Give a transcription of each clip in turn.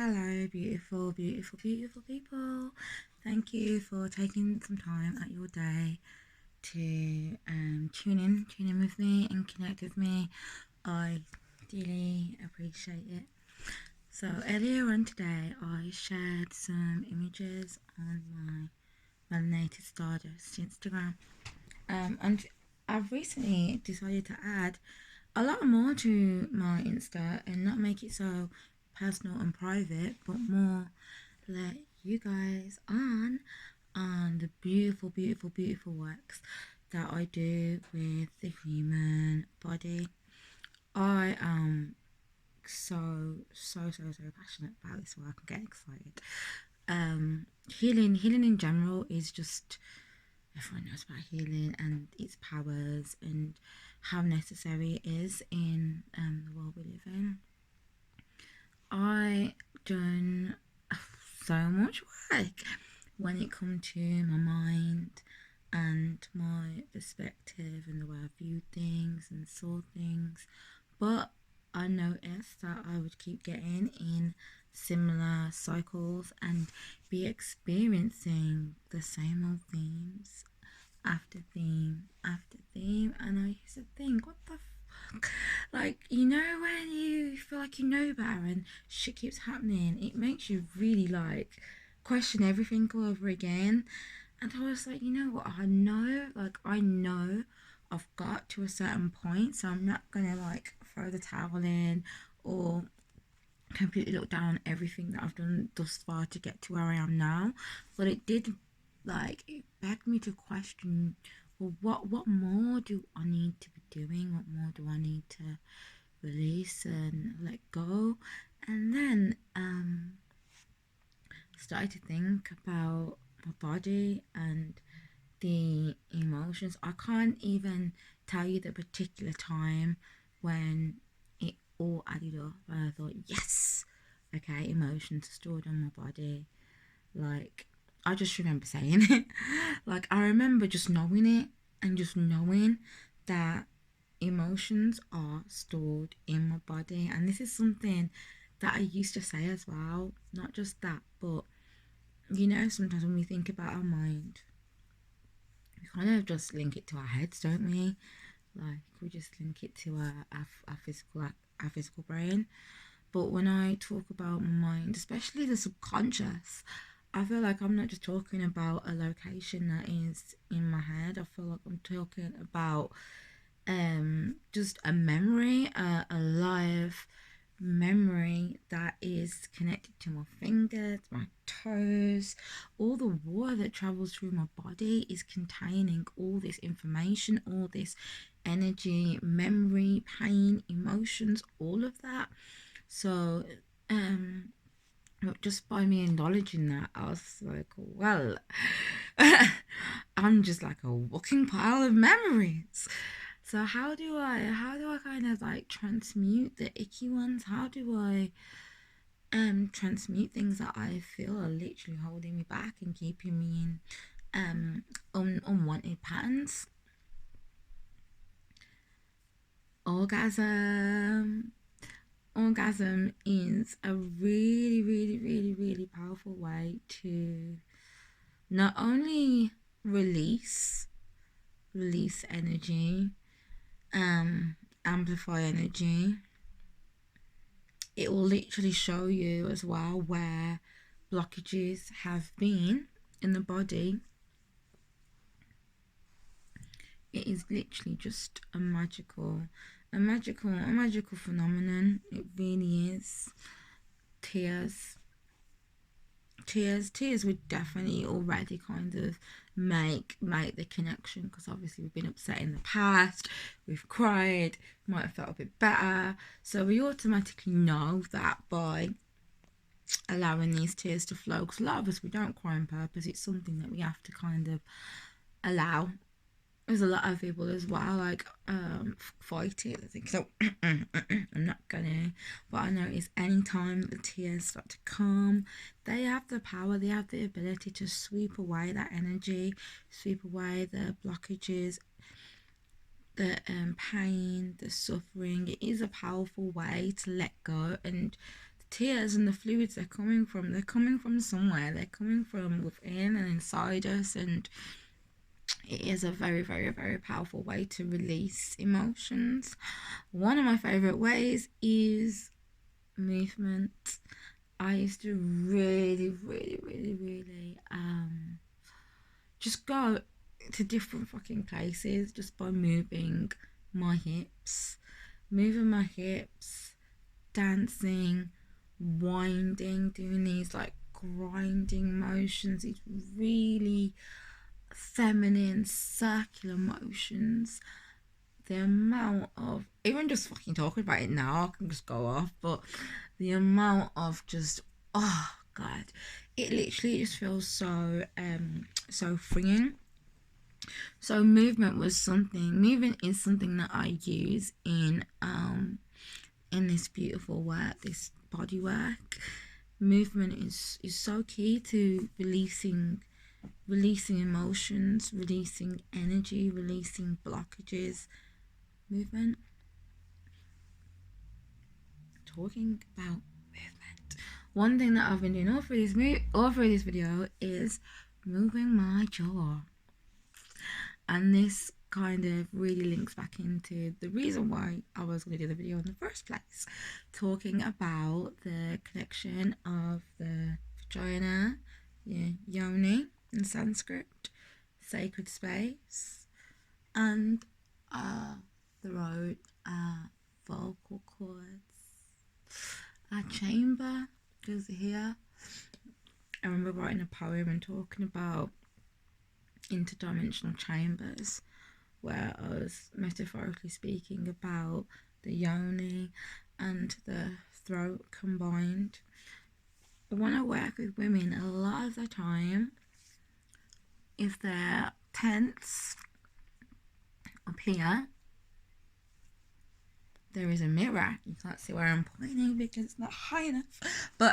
Hello, beautiful, beautiful, beautiful people. Thank you for taking some time out your day to tune in with me and connect with me. I dearly appreciate it. So earlier on today, I shared some images on my Melanated Stardust Instagram, and I've recently decided to add a lot more to my Insta and not make it so personal and private, but more let you guys on the beautiful, beautiful, beautiful works that I do with the human body. I am so passionate about this work. I'm getting excited. Healing in general is just, everyone knows about healing and its powers and how necessary it is in the world we live in. I done so much work when it comes to my mind and my perspective and the way I viewed things and saw things, but I noticed that I would keep getting in similar cycles and be experiencing the same old themes after theme after theme, and I used to think, what the fuck? Like, when you feel like you know better and shit keeps happening, it makes you really like question everything all over again. And I was like, you know what? I know I've got to a certain point, so I'm not gonna like throw the towel in or completely look down on everything that I've done thus far to get to where I am now. But it begged me to question, well, what more do I need to be doing? What more do I need to release and let go? And then started to think about my body and the emotions. I can't even tell you the particular time when it all added up and I thought, yes, okay, emotions are stored on my body. Like, I just remember saying it. Like, I remember just knowing it and just knowing that emotions are stored in my body. And this is something that I used to say as well. Not just that, but sometimes when we think about our mind, we kind of just link it to our heads, don't we? Like, we just link it to our physical brain. But when I talk about my mind, especially the subconscious, I feel like I'm not just talking about a location that is in my head. I feel like I'm talking about just a memory, a live memory that is connected to my fingers, my toes. All the water that travels through my body is containing all this information, all this energy, memory, pain, emotions, all of that. So just by me acknowledging that, I was like, well, I'm just like a walking pile of memories. So how do I kind of like transmute the icky ones? How do I transmute things that I feel are literally holding me back and keeping me in unwanted patterns? Orgasm. Orgasm is a really, really, really, really powerful way to not only release energy, amplify energy. It will literally show you as well where blockages have been in the body. It is literally just a magical phenomenon. It really is. Tears would definitely already kind of make the connection, because obviously we've been upset in the past, we've cried, might have felt a bit better, so we automatically know that by allowing these tears to flow, because a lot of us, we don't cry on purpose. It's something that we have to kind of allow. There's a lot of people as well, like fight it. I think so. I'm not gonna, but I notice anytime the tears start to come, they have the power, they have the ability to sweep away that energy, sweep away the blockages, the pain, the suffering. It is a powerful way to let go and tears and the fluids they're coming from. They're coming from somewhere. They're coming from within and inside us, and it is a very, very, very powerful way to release emotions. One of my favorite ways is movement. I used to really, really, really, really just go to different fucking places just by moving my hips, dancing, winding, doing these like grinding motions, these really feminine circular motions. The amount of, even just fucking talking about it now, I can just go off, but the amount of just, oh god, it literally just feels so so freeing. So movement is something that I use in this beautiful work, this body work. Movement is so key to releasing emotions, releasing energy, releasing blockages. Movement. Talking about movement. One thing that I've been doing all through this video is moving my jaw. And this kind of really links back into the reason why I was going to do the video in the first place, talking about the connection of the vagina, yoni in Sanskrit, sacred space, and throat, vocal cords, chamber goes here. I remember writing a poem and talking about interdimensional chambers, where I was metaphorically speaking about the yoni and the throat combined. When I work with women, a lot of the time, if they're tense up here, there is a mirror. You can't see where I'm pointing because it's not high enough, but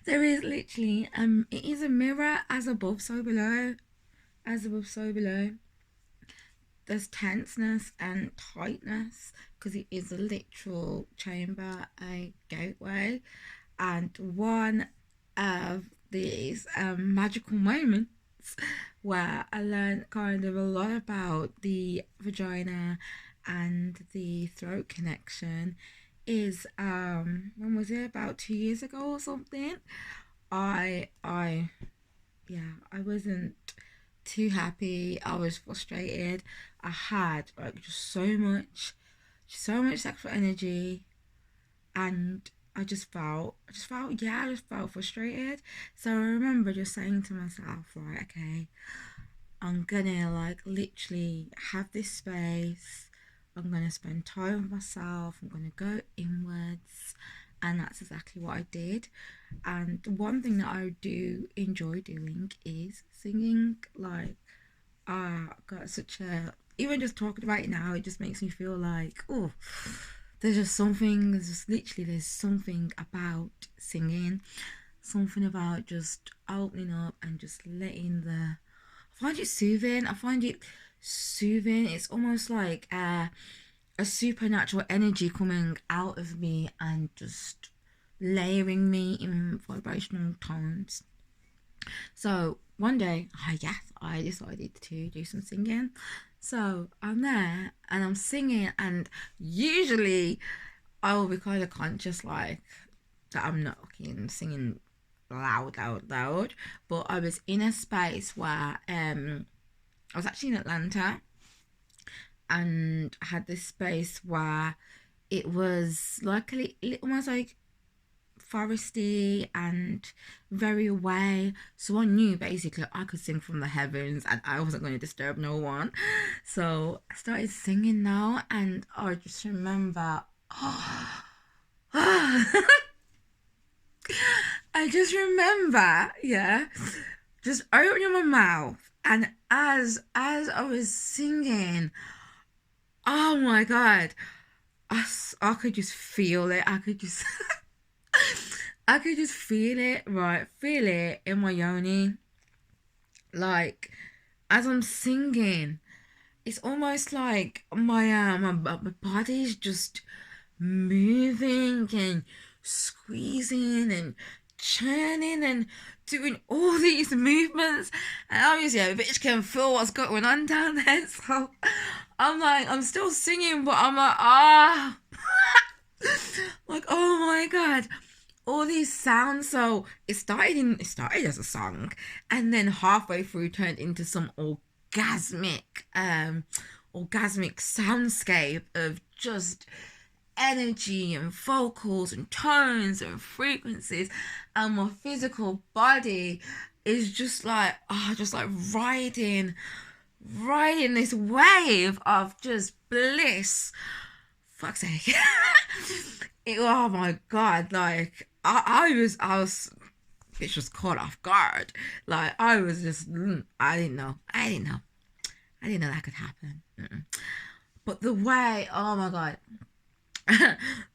there is literally it is a mirror, as above so below. As above so below. There's tenseness and tightness because it is a literal chamber, a gateway, and one of these magical moments where I learned kind of a lot about the vagina and the throat connection is when was it, about 2 years ago or something. I wasn't too happy. I was frustrated. I had like just so much sexual energy, and I just felt frustrated. So I remember just saying to myself, right, okay, I'm gonna like literally have this space. I'm gonna spend time with myself. I'm gonna go inwards, and that's exactly what I did. And one thing that I do enjoy doing is singing. Like, got such a, even just talking about it now, it just makes me feel like, oh, there's something about singing, something about just opening up and just letting I find it soothing. It's almost like a supernatural energy coming out of me and just layering me in vibrational tones. So one day, I decided to do some singing. So I'm there and I'm singing, and usually I will be kind of conscious like that I'm not singing loud. But I was in a space where I was actually in Atlanta, and I had this space where it was like almost like foresty and very away. So I knew basically I could sing from the heavens and I wasn't going to disturb no one. So I started singing now, and I just remember I just remember, just opening my mouth, and as I was singing, oh my god, I could just feel it. I could just I could just feel it, right? Feel it in my yoni. Like, as I'm singing, it's almost like my body's just moving and squeezing and churning and doing all these movements, and obviously a bitch can feel what's going on down there. So I'm like, I'm still singing, but I'm like, like, oh my god, all these sounds. So it started as a song, and then halfway through turned into some orgasmic soundscape of just energy and vocals and tones and frequencies, and my physical body is just like, just like riding this wave of just bliss. Fuck's sake. Oh my god, like I was bitch was caught off guard. Like I was just I didn't know that could happen. But the way, oh my god,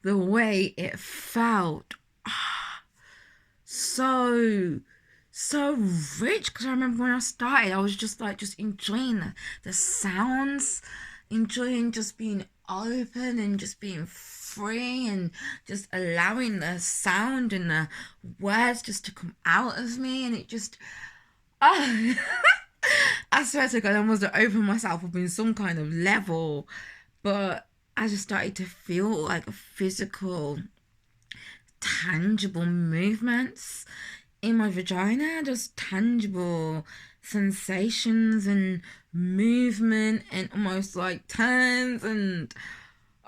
the way it felt, so rich. Because I remember when I started, I was just like enjoying the sounds, enjoying just being open and just being free, and just allowing the sound and the words just to come out of me. And it just I swear to god, I must have opened myself up in some kind of level. But I just started to feel like a physical, tangible movements in my vagina, just tangible sensations and movement and almost like turns, and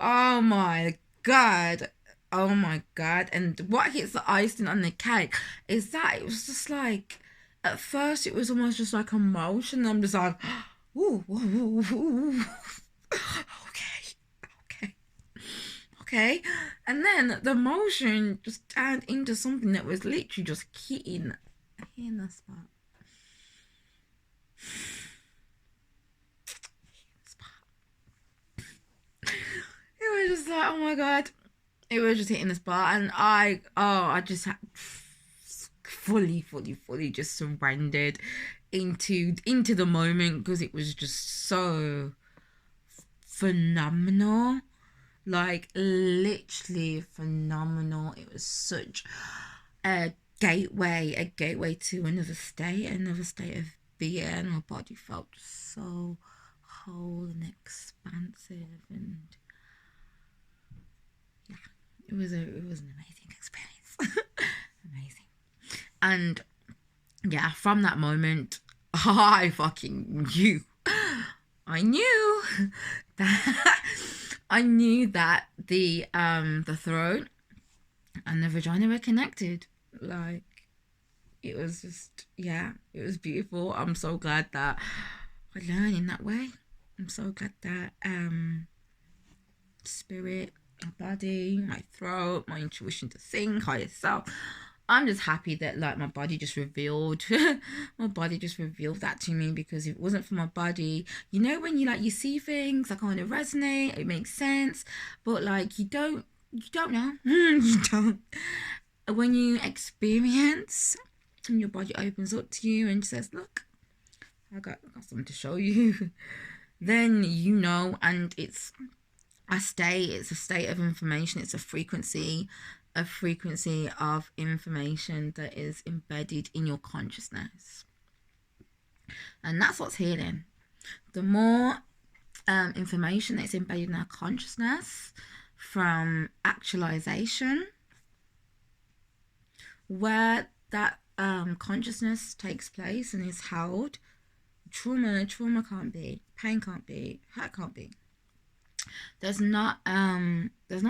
oh my god. And what hits the icing on the cake is that it was just like, at first it was almost just like emotion. I'm just like, ooh, ooh, ooh, ooh. Okay, and then the motion just turned into something that was literally just hitting the spot. It was just like, oh my god, it was just hitting the spot, and I just had fully just surrendered into the moment, because it was just so phenomenal. Like literally phenomenal. It was such a gateway to another state of being, and my body felt so whole and expansive, and yeah, it was an amazing experience. Amazing. And yeah, from that moment, I fucking knew. I knew that the throat and the vagina were connected. Like, it was just, yeah, it was beautiful. I'm so glad that I learned in that way. I'm so glad that spirit, my body, my throat, my intuition to sing, higher self, I'm just happy that like my body just revealed that to me. Because if it wasn't for my body, you know, when you see things that kind of resonate, it makes sense, but like you don't know. You don't. When you experience and your body opens up to you and says, look, I got something to show you, then you know. And it's a state of information. It's a frequency of information that is embedded in your consciousness, and that's what's healing. The more information that's embedded in our consciousness from actualization, where that consciousness takes place and is held, trauma can't be, pain can't be, hurt can't be. There's not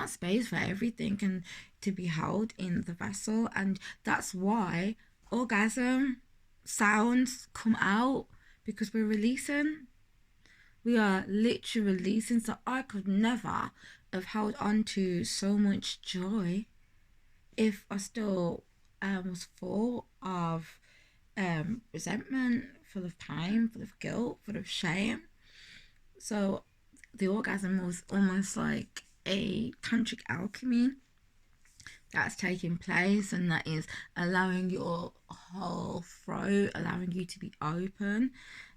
space for everything and to be held in the vessel. And that's why orgasm sounds come out, because we're releasing. We are literally releasing. So I could never have held on to so much joy if I still was full of resentment, full of pain, full of guilt, full of shame. So the orgasm was almost like a tantric alchemy that's taking place, and that is allowing your whole throat, allowing you to be open,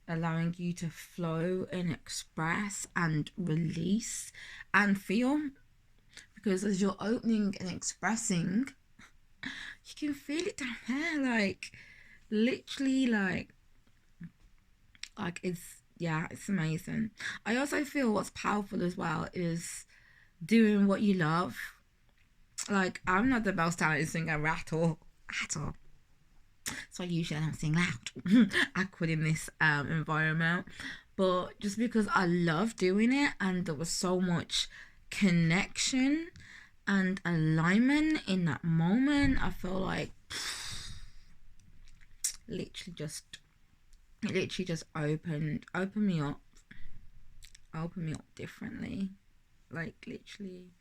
allowing you to flow and express and release and feel. because as you're opening and expressing, you can feel it down there, like literally, like it's, yeah, it's amazing. I also feel what's powerful as well is doing what you love. Like, I'm not the most talented singer at all. So usually I don't sing loud. I quit in this environment, but just because I love doing it, and there was so much connection and alignment in that moment, I feel like literally just it literally just opened me up differently. Like, literally,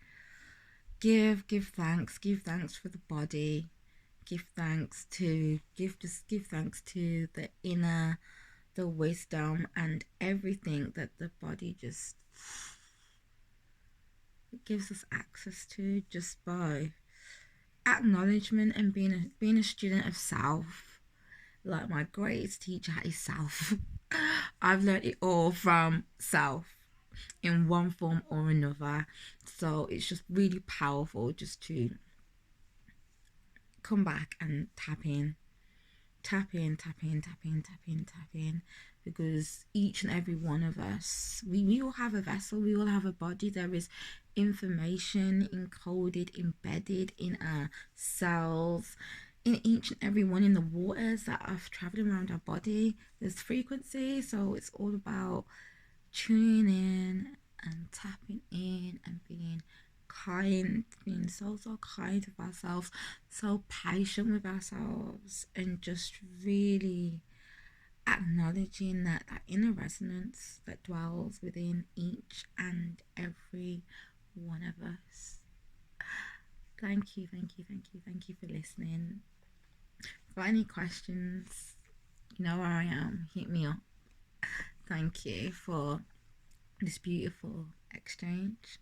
give thanks for the body, give thanks to the inner, the wisdom and everything that the body just gives us access to, just by acknowledgement and being a student of self. Like, my greatest teacher is self. I've learned it all from self in one form or another. So it's just really powerful just to come back and tap in, because each and every one of us, we all have a vessel, we all have a body. There is information encoded, embedded in our cells, in each and every one, in the waters that are traveling around our body. There's frequency, so it's all about tuning in and tapping in and being kind, being so kind with ourselves, so patient with ourselves, and just really acknowledging that inner resonance that dwells within each and every one of us. Thank you for listening. For any questions, you know where I am. Hit me up. Thank you for this beautiful exchange.